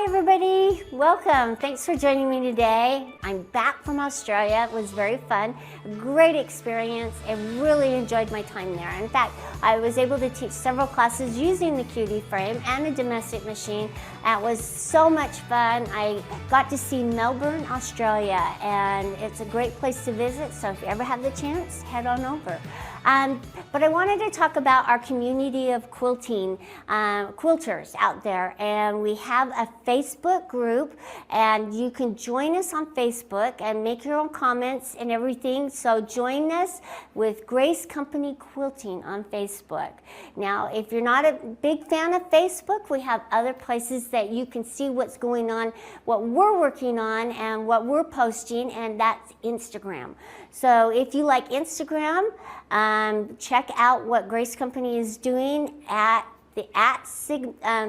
Hi everybody, welcome. Thanks for joining me today. I'm back from Australia. It was very fun, a great experience. I really enjoyed my time there. In fact, I was able to teach several classes using the Cutie frame and a domestic machine. It was so much fun. I got to see Melbourne, Australia, and it's a great place to visit, so if you ever have the chance, head on over. But I wanted to talk about our community of quilting, quilters out there, and we have a Facebook group, and you can join us on Facebook and make your own comments and everything. So join us with Grace Company Quilting on Facebook. Now, if you're not a big fan of Facebook, we have other places that you can see what's going on, what we're working on, and what we're posting, and that's Instagram. So if you like Instagram, check out what Grace Company is doing at the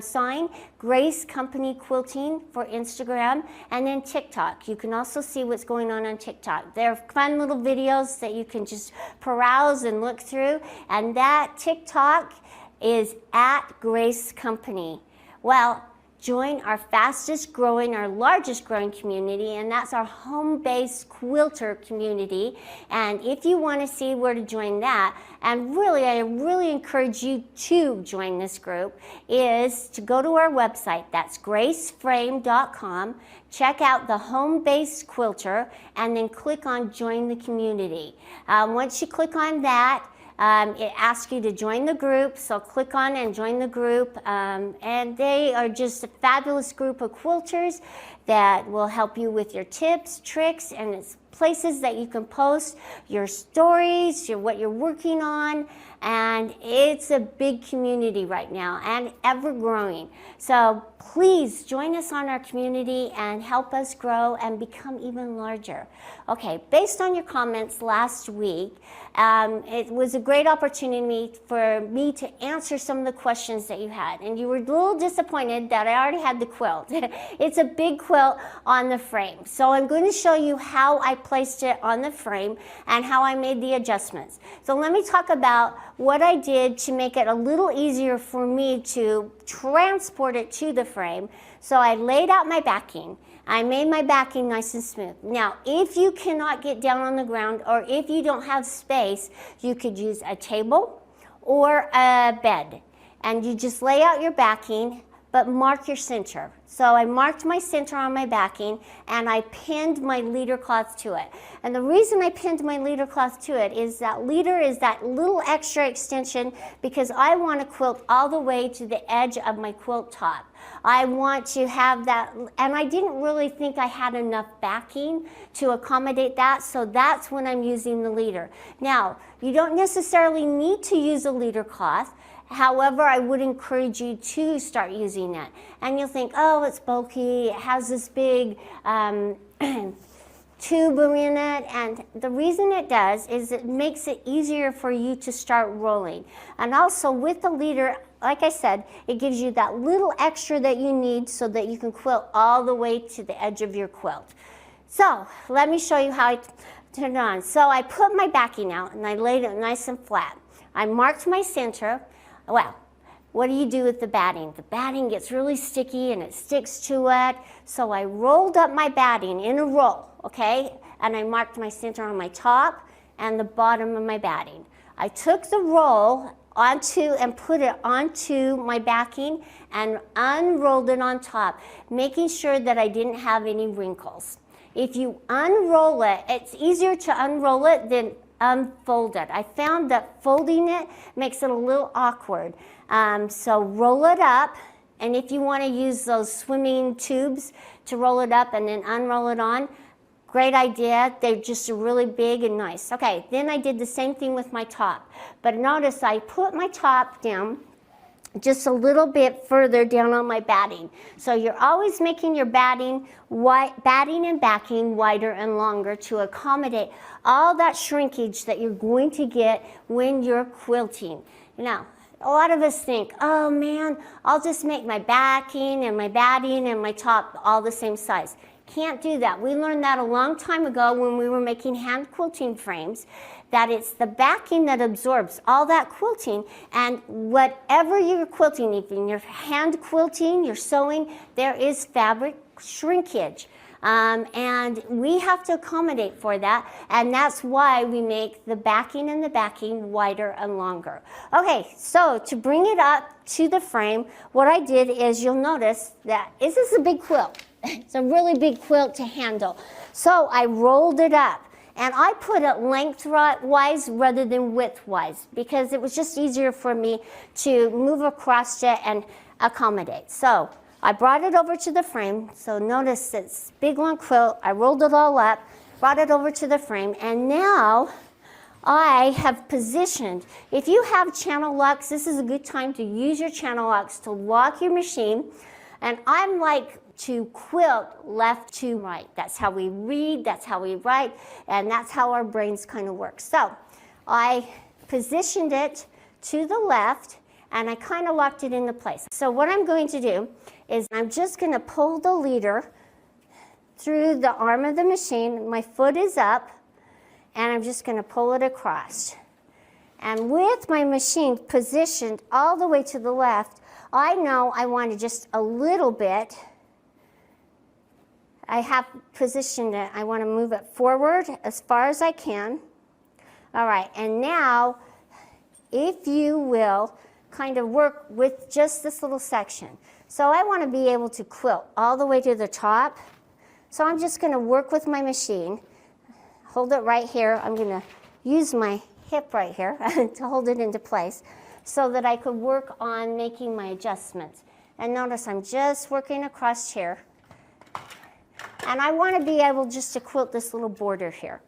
sign, Grace Company Quilting for Instagram, and then TikTok. You can also see what's going on TikTok. They're fun little videos that you can just peruse and look through, and that TikTok is at Grace Company. Well, join our fastest growing, our largest growing community, and that's our home-based quilter community. And if you want to see where to join that, and really, I really encourage you to join this group, is to go to our website. That's graceframe.com. Check out the home-based quilter, and then click on Join the Community. Once you click on that, it asks you to join the group, so click on and join the group, and they are just a fabulous group of quilters that will help you with your tips, tricks, and it's places that you can post your stories, what you're working on, and it's a big community right now and ever growing. So please join us on our community and help us grow and become even larger. Okay, based on your comments last week, it was a great opportunity for me to answer some of the questions that you had, and you were a little disappointed that I already had the quilt. It's a big quilt on the frame, so I'm going to show you how I placed it on the frame and how I made the adjustments. So let me talk about what I did to make it a little easier for me to transport it to the frame. So I laid out my backing. I made my backing nice and smooth. Now, if you cannot get down on the ground, or if you don't have space, you could use a table or a bed. And you just lay out your backing, but mark your center. So I marked my center on my backing, and I pinned my leader cloth to it. And the reason I pinned my leader cloth to it is that leader is that little extra extension, because I want to quilt all the way to the edge of my quilt top. I want to have that, and I didn't really think I had enough backing to accommodate that, so that's when I'm using the leader. Now, you don't necessarily need to use a leader cloth. However, I would encourage you to start using it. And you'll think, oh, it's bulky, it has this big tube in it, and the reason it does is it makes it easier for you to start rolling. And also with the leader, like I said, it gives you that little extra that you need so that you can quilt all the way to the edge of your quilt. So let me show you how I turn it on. So I put my backing out and I laid it nice and flat. I marked my center. Well, what do you do with the batting? The batting gets really sticky and it sticks to it. So I rolled up my batting in a roll, okay? And I marked my center on my top and the bottom of my batting. I took the roll and put it onto my backing and unrolled it on top, making sure that I didn't have any wrinkles. If you unroll it, it's easier to unroll it than unfold it. I found that folding it makes it a little awkward. So roll it up, and if you want to use those swimming tubes to roll it up and then unroll it on, great idea. They're just really big and nice. Okay, then I did the same thing with my top. But notice I put my top down just a little bit further down on my batting. So you're always making your batting and backing wider and longer to accommodate all that shrinkage that you're going to get when you're quilting. Now, a lot of us think, oh man, I'll just make my backing and my batting and my top all the same size. Can't do that. We learned that a long time ago when we were making hand quilting frames, that it's the backing that absorbs all that quilting, and whatever you're quilting, even you're hand quilting, you're sewing, there is fabric shrinkage. And we have to accommodate for that, and that's why we make the backing and the backing wider and longer. Okay, so to bring it up to the frame, what I did is, you'll notice that this is a big quilt. It's a really big quilt to handle. So I rolled it up, and I put it lengthwise rather than widthwise, because it was just easier for me to move across it and accommodate. So I brought it over to the frame. So notice it's big long quilt. I rolled it all up, brought it over to the frame, and now I have positioned. If you have channel locks, this is a good time to use your channel locks to lock your machine. And I'm like to quilt left to right. That's how we read, that's how we write, and that's how our brains kind of work. So I positioned it to the left, and I kind of locked it into place. So what I'm going to do is I'm just going to pull the leader through the arm of the machine. My foot is up, and I'm just going to pull it across. And with my machine positioned all the way to the left, I know I want to just a little bit. I have positioned it. I want to move it forward as far as I can. All right, and now, if you will, kind of work with just this little section. So I want to be able to quilt all the way to the top. So I'm just going to work with my machine. Hold it right here. I'm going to use my hip right here to hold it into place so that I could work on making my adjustments. And notice I'm just working across here. And I want to be able just to quilt this little border here.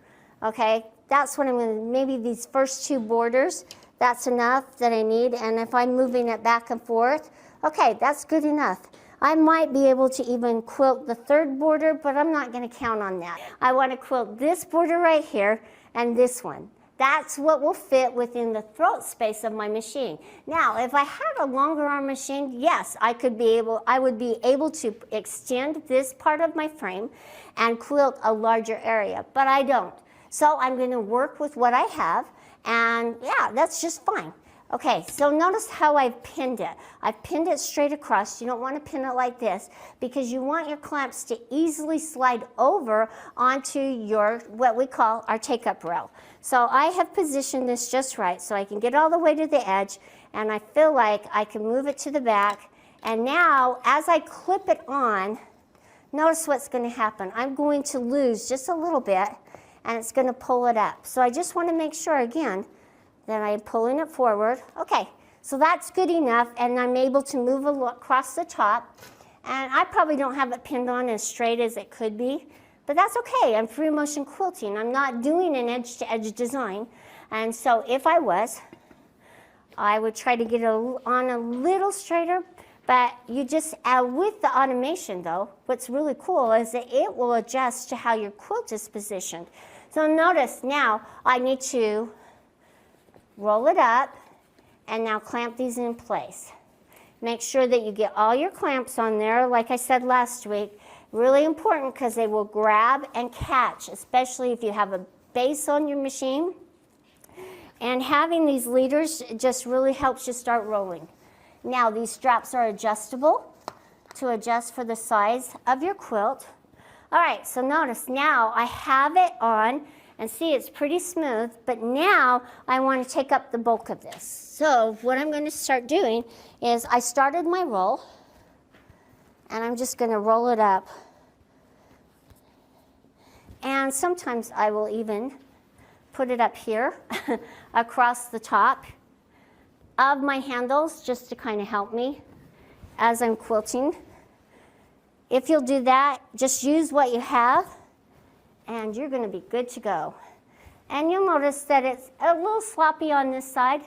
Okay, that's what I'm going to, maybe these first two borders, that's enough that I need. And if I'm moving it back and forth, okay, that's good enough. I might be able to even quilt the third border, but I'm not going to count on that. I want to quilt this border right here and this one. That's what will fit within the throat space of my machine. Now, if I had a longer arm machine, yes, I would be able to extend this part of my frame and quilt a larger area, but I don't. So I'm going to work with what I have, and yeah, that's just fine. Okay, so notice how I've pinned it. I've pinned it straight across. You don't want to pin it like this because you want your clamps to easily slide over onto your, what we call our take-up rail. So I have positioned this just right so I can get all the way to the edge, and I feel like I can move it to the back. And now, as I clip it on, notice what's going to happen. I'm going to lose just a little bit, and it's going to pull it up. So I just want to make sure, again, that I'm pulling it forward. Okay, so that's good enough, and I'm able to move across the top. And I probably don't have it pinned on as straight as it could be, but that's okay. I'm free motion quilting. I'm not doing an edge-to-edge design. And so if I was, I would try to get it on a little straighter, but you just, with the automation though, what's really cool is that it will adjust to how your quilt is positioned. So notice now I need to roll it up, and now clamp these in place. Make sure that you get all your clamps on there, like I said last week. Really important because they will grab and catch, especially if you have a base on your machine. And having these leaders just really helps you start rolling. Now these straps are adjustable to adjust for the size of your quilt. All right, so notice now I have it on. And see, it's pretty smooth, but now I want to take up the bulk of this. So what I'm going to start doing is I started my roll, and I'm just going to roll it up. And sometimes I will even put it up here across the top of my handles just to kind of help me as I'm quilting. If you'll do that, just use what you have, and you're going to be good to go. And you'll notice that it's a little sloppy on this side,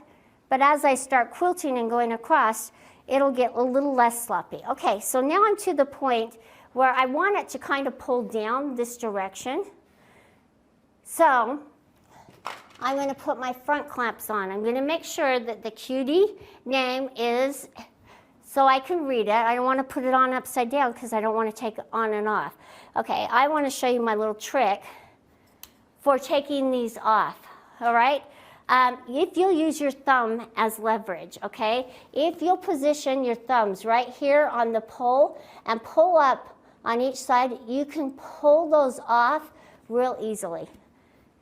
but as I start quilting and going across, it'll get a little less sloppy. Okay, so now I'm to the point where I want it to kind of pull down this direction. So I'm going to put my front clamps on. I'm going to make sure that the Cutie name is so I can read it. I don't want to put it on upside down because I don't want to take it on and off. Okay, I want to show you my little trick for taking these off, all right? If you'll use your thumb as leverage, okay? If you'll position your thumbs right here on the pole and pull up on each side, you can pull those off real easily.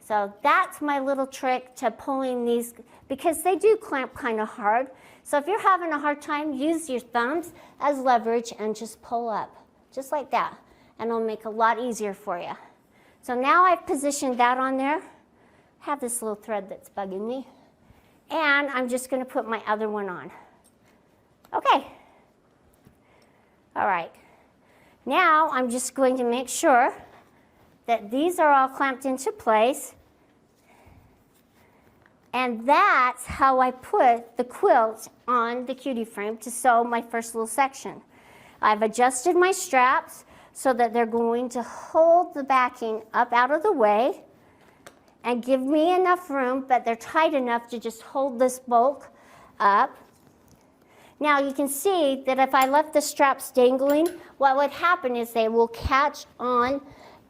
So that's my little trick to pulling these, because they do clamp kind of hard. So if you're having a hard time, use your thumbs as leverage and just pull up, just like that. And it'll make it a lot easier for you. So now I've positioned that on there. I have this little thread that's bugging me. And I'm just going to put my other one on. Okay. All right. Now I'm just going to make sure that these are all clamped into place. And that's how I put the quilt on the Cutie frame to sew my first little section. I've adjusted my straps so that they're going to hold the backing up out of the way and give me enough room, but they're tight enough to just hold this bulk up. Now you can see that if I left the straps dangling, what would happen is they will catch on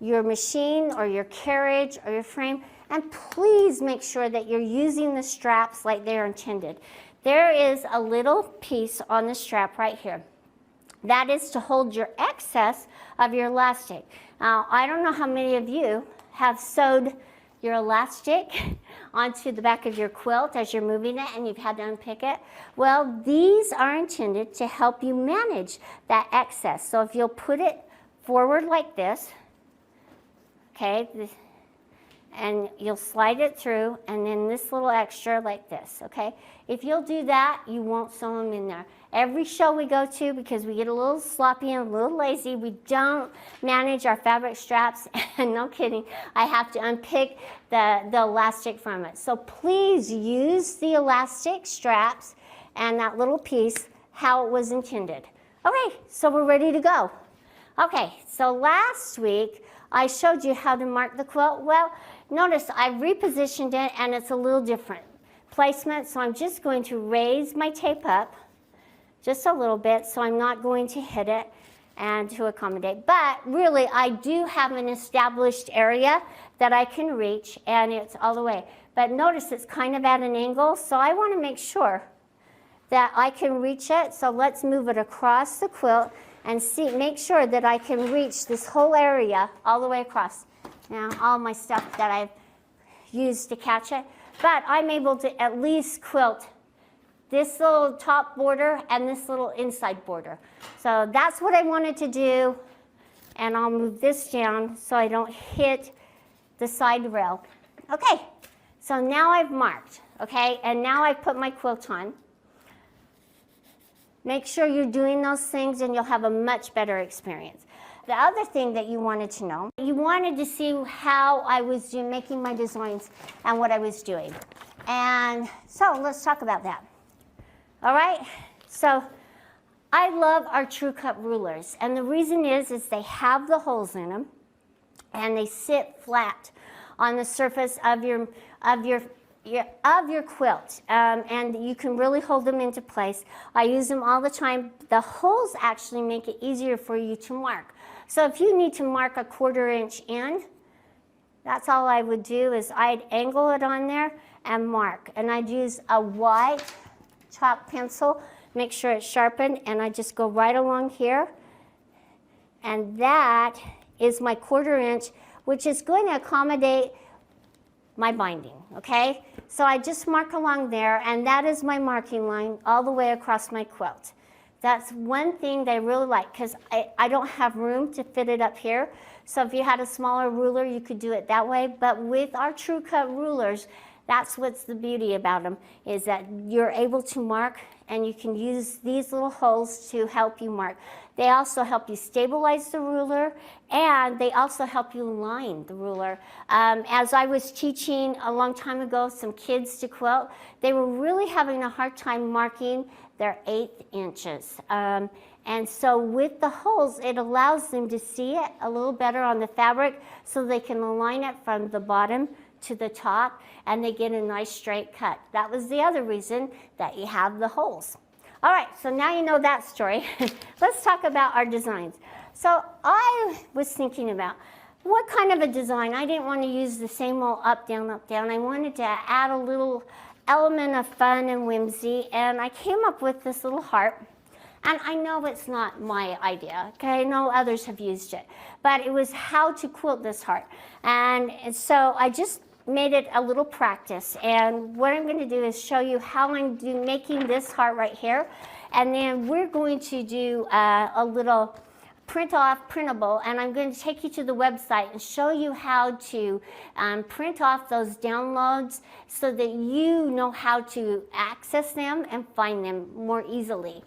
your machine or your carriage or your frame. And please make sure that you're using the straps like they're intended. There is a little piece on the strap right here. That is to hold your excess of your elastic. Now, I don't know how many of you have sewed your elastic onto the back of your quilt as you're moving it and you've had to unpick it. Well, these are intended to help you manage that excess. So if you'll put it forward like this, okay, and you'll slide it through, and then this little extra like this, okay? If you'll do that, you won't sew them in there. Every show we go to, because we get a little sloppy and a little lazy, we don't manage our fabric straps, and no kidding, I have to unpick the elastic from it. So please use the elastic straps and that little piece how it was intended. Okay, so we're ready to go. Okay, so last week, I showed you how to mark the quilt. Well, notice I've repositioned it and it's a little different placement, so I'm just going to raise my tape up just a little bit so I'm not going to hit it and to accommodate. But really, I do have an established area that I can reach and it's all the way. But notice it's kind of at an angle, so I want to make sure that I can reach it. So let's move it across the quilt and see, make sure that I can reach this whole area all the way across. Now, all my stuff that I've used to catch it, but I'm able to at least quilt this little top border and this little inside border. So that's what I wanted to do, and I'll move this down so I don't hit the side rail. Okay, so now I've marked, okay, and now I've put my quilt on. Make sure you're doing those things and you'll have a much better experience. The other thing that you wanted to know, you wanted to see how I was making my designs and what I was doing. And so let's talk about that. All right, so I love our True Cut rulers. And the reason is they have the holes in them and they sit flat on the surface of your quilt, and you can really hold them into place. I use them all the time. The holes actually make it easier for you to mark. So if you need to mark a 1/4 inch in, that's all I would do is I'd angle it on there and mark. And I'd use a white chalk pencil, make sure it's sharpened, and I just go right along here. And that is my 1/4 inch, which is going to accommodate my binding, okay? So I just mark along there, and that is my marking line all the way across my quilt. That's one thing that I really like, because I don't have room to fit it up here. So if you had a smaller ruler, you could do it that way. But with our True Cut rulers, that's what's the beauty about them, is that you're able to mark, and you can use these little holes to help you mark. They also help you stabilize the ruler, and they also help you line the ruler. As I was teaching a long time ago some kids to quilt, they were really having a hard time marking their 1/8 inches. And so with the holes, it allows them to see it a little better on the fabric so they can align it from the bottom to the top, and they get a nice straight cut. That was the other reason that you have the holes. All right, so now you know that story. Let's talk about our designs. So I was thinking about what kind of a design. I didn't want to use the same old up, down, up, down. I wanted to add a little element of fun and whimsy, and I came up with this little heart. And I know it's not my idea, okay? I know others have used it, but it was how to quilt this heart. And so I just made it a little practice. And what I'm going to do is show you how I'm making this heart right here. And then we're going to do a little printable, and I'm going to take you to the website and show you how to print off those downloads so that you know how to access them and find them more easily.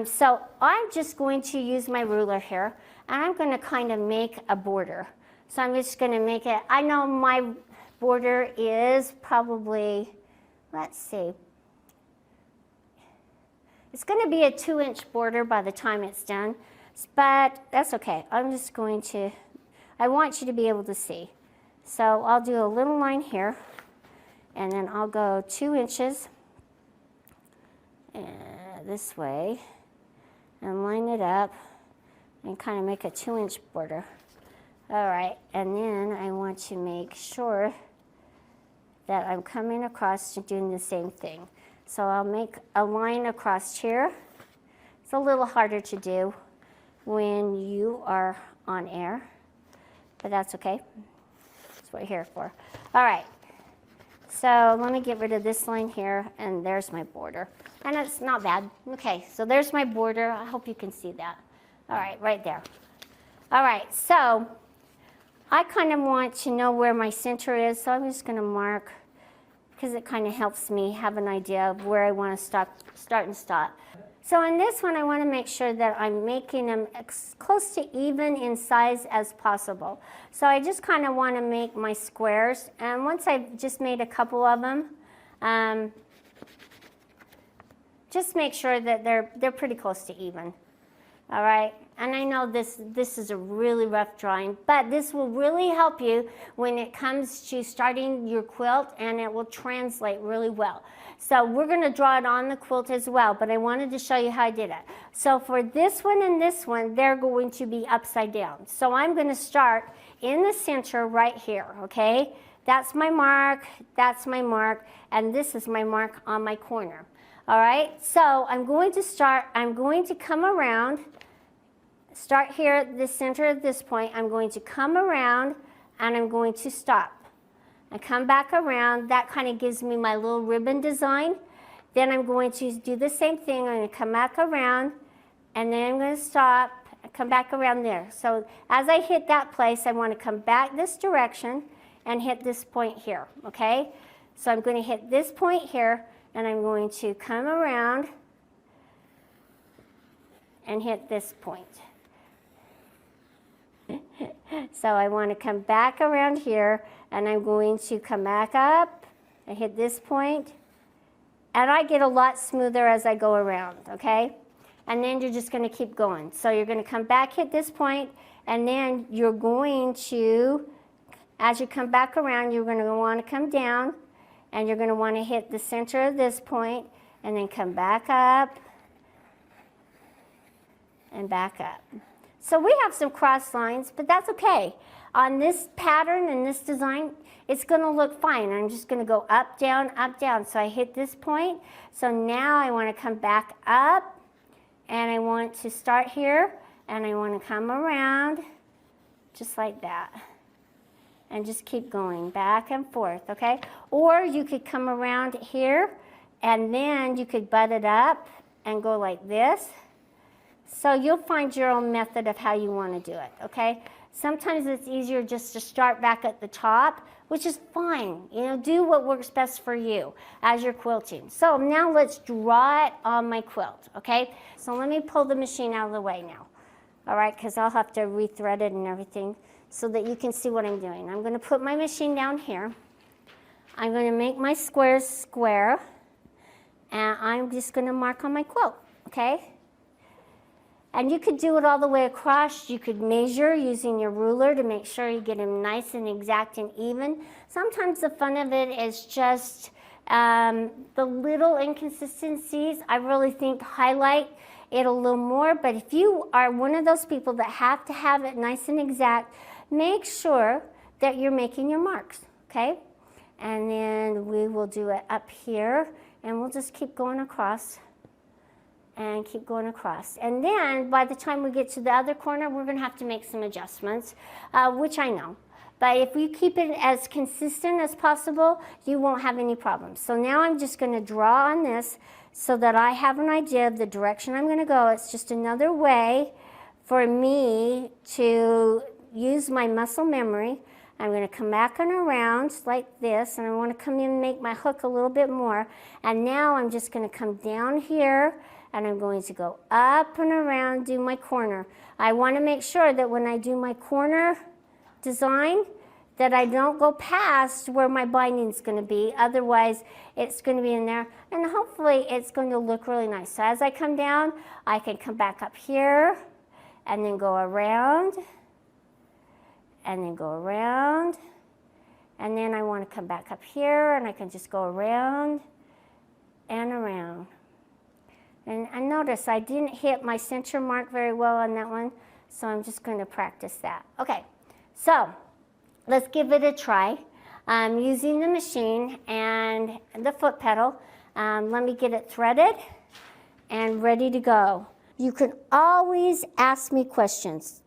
So I'm just going to use my ruler here, and I'm going to kind of make a border. So I'm just going to make it, I know my border is probably, let's see, it's going to be a 2-inch border by the time it's done, but that's okay. I'm just going to, I want you to be able to see. So I'll do a little line here, and then I'll go 2 inches this way and line it up and kind of make a 2-inch border. All right, and then I want to make sure that I'm coming across and doing the same thing. So I'll make a line across here. It's a little harder to do when you are on air, but that's okay. That's what we're here for. All right, so let me get rid of this line here, and there's my border. And it's not bad. Okay, so there's my border. I hope you can see that. All right, right there. All right, so I kind of want to know where my center is, so I'm just going to mark, because it kind of helps me have an idea of where I want to start and stop. So in this one, I want to make sure that I'm making them as close to even in size as possible. So I just kind of want to make my squares, and once I've just made a couple of them, just make sure that they're pretty close to even. All right, and I know this is a really rough drawing, but this will really help you when it comes to starting your quilt, and it will translate really well. So we're going to draw it on the quilt as well, but I wanted to show you how I did it. So for this one and this one, they're going to be upside down. So I'm going to start in the center right here, okay? That's my mark, and this is my mark on my corner. All right, so I'm going to come around, start here at the center at this point. I'm going to come around, and I'm going to stop. I come back around. That kind of gives me my little ribbon design. Then I'm going to do the same thing. I'm going to come back around, and then I'm going to stop, come back around there. So as I hit that place, I want to come back this direction and hit this point here, okay? So I'm going to hit this point here, and I'm going to come around and hit this point. So I want to come back around here, and I'm going to come back up and hit this point, and I get a lot smoother as I go around, okay? And then you're just going to keep going. So you're going to come back, hit this point, and then you're going to, as you come back around, you're going to want to come down, and you're going to want to hit the center of this point, and then come back up and back up. So we have some cross lines, but that's okay. On this pattern and this design, it's going to look fine. I'm just going to go up, down, up, down. So I hit this point. So now I want to come back up, and I want to start here, and I want to come around just like that. And just keep going back and forth, okay? Or you could come around here, and then you could butt it up and go like this. So you'll find your own method of how you want to do it, okay? Sometimes it's easier just to start back at the top, which is fine. You know, do what works best for you as you're quilting. So now let's draw it on my quilt, okay? So let me pull the machine out of the way now, all right? Because I'll have to rethread it and everything, so that you can see what I'm doing. I'm going to put my machine down here. I'm going to make my squares square, and I'm just going to mark on my quilt, okay? And you could do it all the way across. You could measure using your ruler to make sure you get them nice and exact and even. Sometimes the fun of it is just The little inconsistencies, I really think highlight it a little more, but if you are one of those people that have to have it nice and exact, make sure that you're making your marks, okay? And then we will do it up here, and we'll just keep going across and keep going across. And then by the time we get to the other corner, we're gonna have to make some adjustments, which I know. But if you keep it as consistent as possible, you won't have any problems. So now I'm just gonna draw on this so that I have an idea of the direction I'm gonna go. It's just another way for me to use my muscle memory. I'm gonna come back and around like this, and I wanna come in and make my hook a little bit more. And now I'm just gonna come down here, and I'm going to go up and around, do my corner. I wanna make sure that when I do my corner design, that I don't go past where my binding's gonna be. Otherwise, it's gonna be in there, and hopefully it's going to look really nice. So as I come down, I can come back up here, and then go around, and then go around, and then I wanna come back up here, and I can just go around and around. And notice I didn't hit my center mark very well on that one, so I'm just going to practice that. Okay, so let's give it a try. I'm using the machine and the foot pedal. Let me get it threaded and ready to go. You can always ask me questions.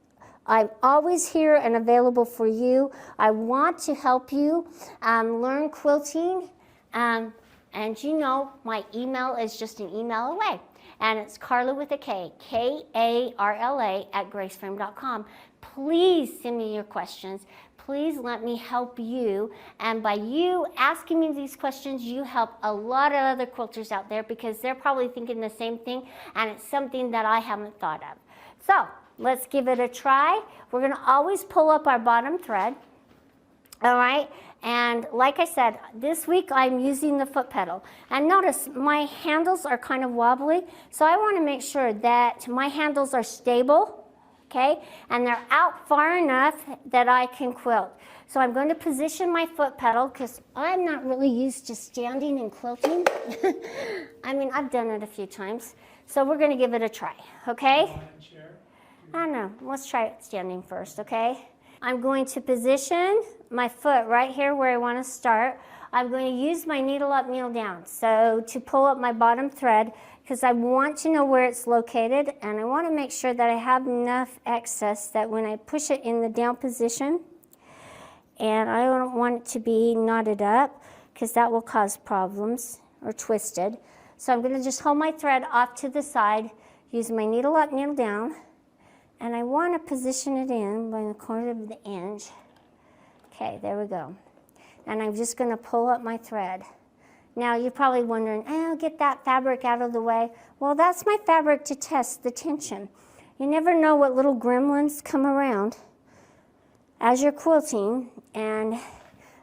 I'm always here and available for you. I want to help you learn quilting. And you know, my email is just an email away. And it's Karla with a K, Karla @graceframe.com. Please send me your questions. Please let me help you. And by you asking me these questions, you help a lot of other quilters out there because they're probably thinking the same thing, and it's something that I haven't thought of. So let's give it a try. We're gonna always pull up our bottom thread. All right, and like I said, this week I'm using the foot pedal. And notice my handles are kind of wobbly, so I want to make sure that my handles are stable, okay? And they're out far enough that I can quilt. So I'm going to position my foot pedal because I'm not really used to standing and quilting. I mean, I've done it a few times. So we're going to give it a try, okay? I don't know, let's try it standing first, okay? I'm going to position my foot right here where I want to start. I'm going to use my needle up, needle down. So to pull up my bottom thread, because I want to know where it's located, and I want to make sure that I have enough excess that when I push it in the down position, and I don't want it to be knotted up, because that will cause problems, or twisted. So I'm going to just hold my thread off to the side, use my needle up, needle down, and I want to position it in by the corner of the inch. Okay, there we go. And I'm just going to pull up my thread. Now you're probably wondering, oh, get that fabric out of the way. Well, that's my fabric to test the tension. You never know what little gremlins come around as you're quilting. And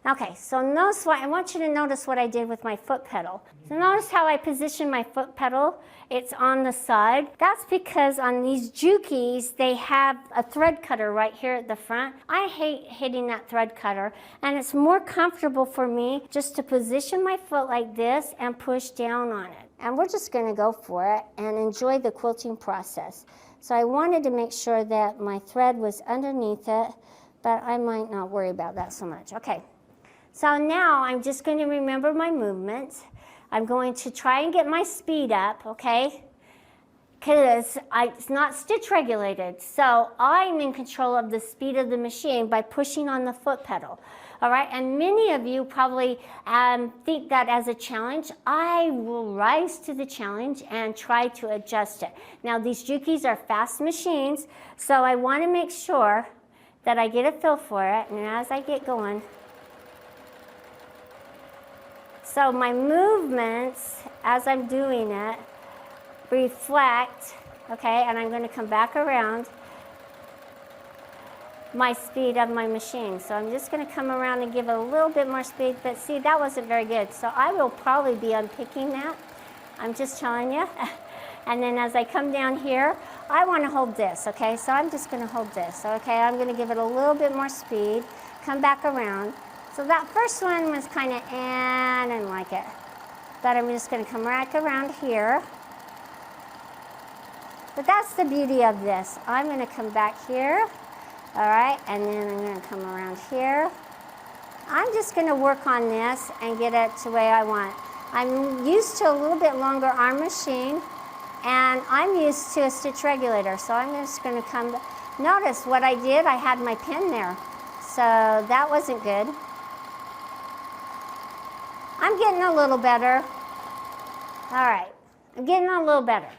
okay, so notice what, I want you to notice what I did with my foot pedal. So notice how I position my foot pedal. It's on the side. That's because on these Jukies, they have a thread cutter right here at the front. I hate hitting that thread cutter, and it's more comfortable for me just to position my foot like this and push down on it. And we're just gonna go for it and enjoy the quilting process. So I wanted to make sure that my thread was underneath it, but I might not worry about that so much. Okay, so now I'm just going to remember my movements. I'm going to try and get my speed up, okay? Because it's not stitch regulated, so I'm in control of the speed of the machine by pushing on the foot pedal. All right, and many of you probably think that as a challenge. I will rise to the challenge and try to adjust it. Now these Jukies are fast machines, so I want to make sure that I get a feel for it, and as I get going. So my movements, as I'm doing it, reflect, okay, and I'm going to come back around my speed of my machine. So I'm just going to come around and give it a little bit more speed, but see, that wasn't very good. So I will probably be unpicking that. I'm just telling you. And then as I come down here, I want to hold this, okay? So I'm just going to hold this, okay? I'm going to give it a little bit more speed, come back around. So that first one was kind of, I didn't like it. but I'm just going to come right around here. But that's the beauty of this. I'm going to come back here, all right, and then I'm going to come around here. I'm just going to work on this and get it the way I want. I'm used to a little bit longer arm machine, and I'm used to a stitch regulator, so I'm just going to come. Notice what I did, I had my pin there, so that wasn't good. I'm getting a little better. All right, I'm getting a little better.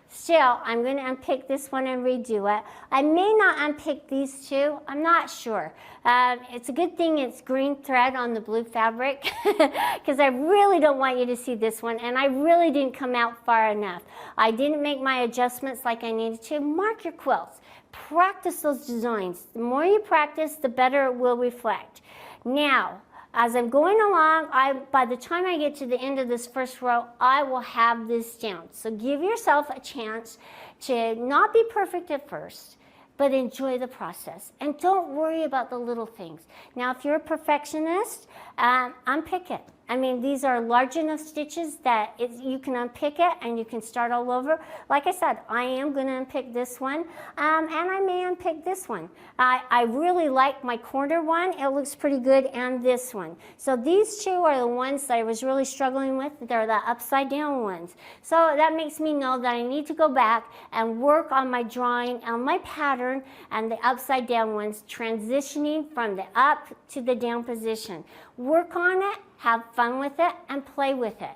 Still, I'm going to unpick this one and redo it. I may not unpick these two. I'm not sure. It's a good thing it's green thread on the blue fabric because I really don't want you to see this one, and I really didn't come out far enough. I didn't make my adjustments like I needed to. Mark your quilts. Practice those designs. The more you practice, the better it will reflect. Now, as I'm going along, by the time I get to the end of this first row, I will have this down. So give yourself a chance to not be perfect at first, but enjoy the process. And don't worry about the little things. Now, if you're a perfectionist, unpick it. I mean, these are large enough stitches that you can unpick it and you can start all over. Like I said, I am going to unpick this one, and I may unpick this one. I really like my corner one. It looks pretty good, and this one. So these two are the ones that I was really struggling with. They're the upside down ones. So that makes me know that I need to go back and work on my drawing, on my pattern, and the upside down ones, transitioning from the up to the down position. Work on it, have fun with it, and play with it.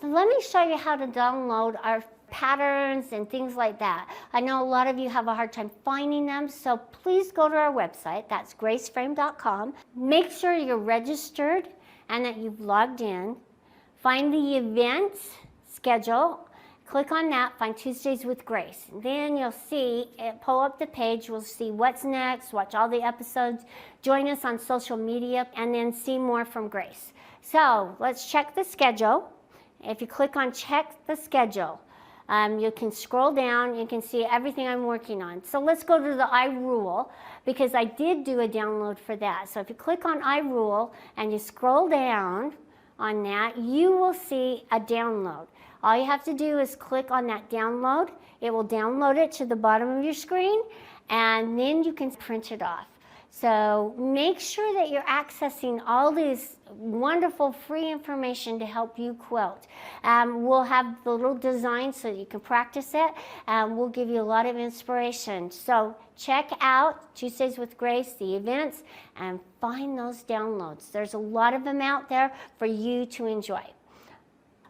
So let me show you how to download our patterns and things like that. I know a lot of you have a hard time finding them, so please go to our website. That's graceframe.com. Make sure you're registered and that you've logged in. Find the events schedule. Click on that, find Tuesdays with Grace. Then you'll see it pull up the page. We'll see what's next, watch all the episodes, join us on social media, and then see more from Grace. So let's check the schedule. If you click on check the schedule, you can scroll down, you can see everything I'm working on. So let's go to the I rule, because I did do a download for that. So if you click on I rule and you scroll down on that, you will see a download. All you have to do is click on that download. It will download it to the bottom of your screen, and then you can print it off. So make sure that you're accessing all this wonderful free information to help you quilt. We'll have the little designs so that you can practice it, and we'll give you a lot of inspiration. So check out Tuesdays with Grace, the events, and find those downloads. There's a lot of them out there for you to enjoy.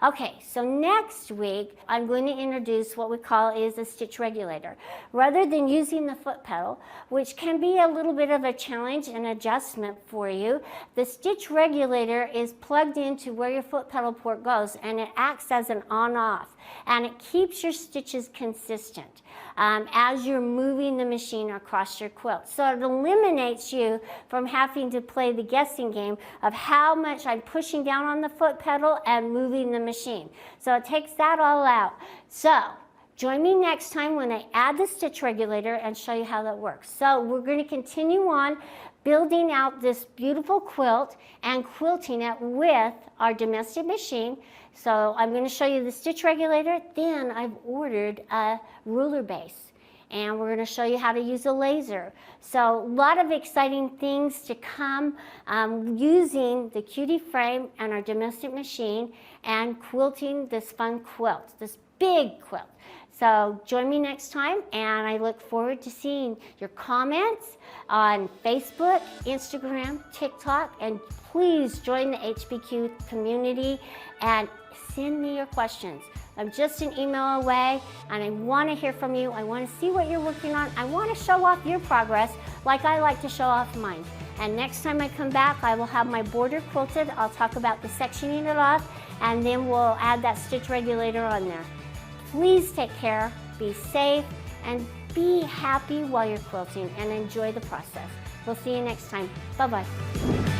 Okay, so next week, I'm going to introduce what we call is a stitch regulator. Rather than using the foot pedal, which can be a little bit of a challenge and adjustment for you, the stitch regulator is plugged into where your foot pedal port goes, and it acts as an on-off, and it keeps your stitches consistent as you're moving the machine across your quilt. So it eliminates you from having to play the guessing game of how much I'm pushing down on the foot pedal and moving the machine. So it takes that all out. So join me next time when I add the stitch regulator and show you how that works. So we're going to continue on building out this beautiful quilt and quilting it with our domestic machine. So I'm going to show you the stitch regulator. Then I've ordered a ruler base, and we're going to show you how to use a laser. So a lot of exciting things to come using the Cutie frame and our domestic machine and quilting this fun quilt, this big quilt. So join me next time, and I look forward to seeing your comments on Facebook, Instagram, TikTok, and please join the HBQ community and send me your questions. I'm just an email away, and I want to hear from you. I want to see what you're working on. I want to show off your progress like I like to show off mine. And next time I come back, I will have my border quilted. I'll talk about the sectioning it off, and then we'll add that stitch regulator on there. Please take care, be safe, and be happy while you're quilting, and enjoy the process. We'll see you next time. Bye-bye.